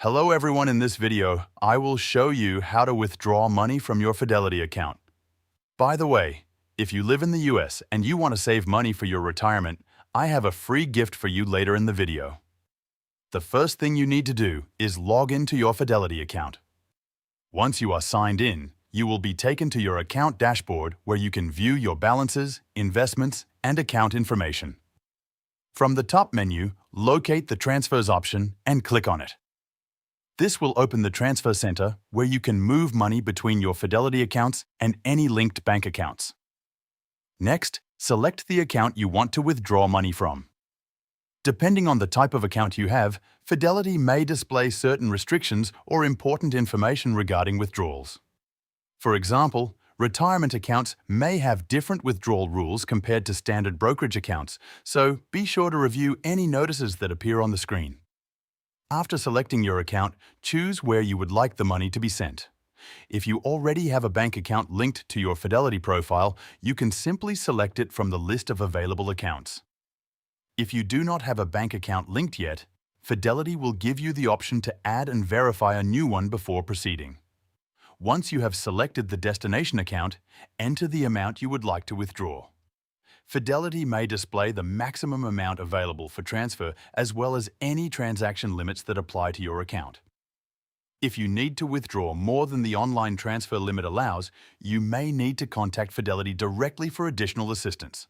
Hello everyone, in this video, I will show you how to withdraw money from your Fidelity account. By the way, if you live in the US and you want to save money for your retirement, I have a free gift for you later in the video. The first thing you need to do is log into your Fidelity account. Once you are signed in, you will be taken to your account dashboard where you can view your balances, investments, and account information. From the top menu, locate the Transfers option and click on it. This will open the Transfer Center where you can move money between your Fidelity accounts and any linked bank accounts. Next, select the account you want to withdraw money from. Depending on the type of account you have, Fidelity may display certain restrictions or important information regarding withdrawals. For example, retirement accounts may have different withdrawal rules compared to standard brokerage accounts, so be sure to review any notices that appear on the screen. After selecting your account, choose where you would like the money to be sent. If you already have a bank account linked to your Fidelity profile, you can simply select it from the list of available accounts. If you do not have a bank account linked yet, Fidelity will give you the option to add and verify a new one before proceeding. Once you have selected the destination account, enter the amount you would like to withdraw. Fidelity may display the maximum amount available for transfer as well as any transaction limits that apply to your account. If you need to withdraw more than the online transfer limit allows, you may need to contact Fidelity directly for additional assistance.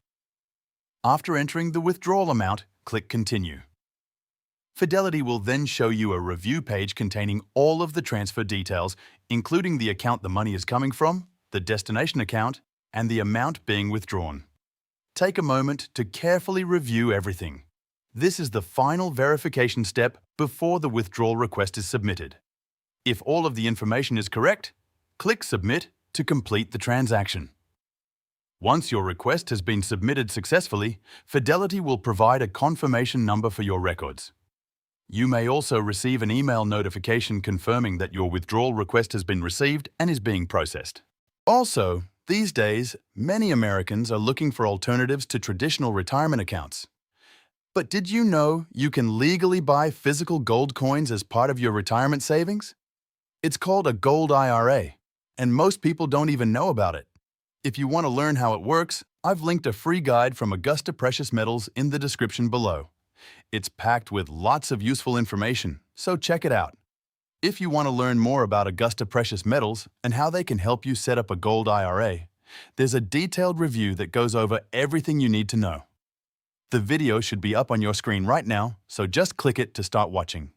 After entering the withdrawal amount, click Continue. Fidelity will then show you a review page containing all of the transfer details, including the account the money is coming from, the destination account, and the amount being withdrawn. Take a moment to carefully review everything. This is the final verification step before the withdrawal request is submitted. If all of the information is correct, click Submit to complete the transaction. Once your request has been submitted successfully, Fidelity will provide a confirmation number for your records. You may also receive an email notification confirming that your withdrawal request has been received and is being processed. Also, these days, many Americans are looking for alternatives to traditional retirement accounts. But did you know you can legally buy physical gold coins as part of your retirement savings? It's called a gold IRA, and most people don't even know about it. If you want to learn how it works, I've linked a free guide from Augusta Precious Metals in the description below. It's packed with lots of useful information, so check it out. If you want to learn more about Augusta Precious Metals and how they can help you set up a gold IRA, there's a detailed review that goes over everything you need to know. The video should be up on your screen right now, so just click it to start watching.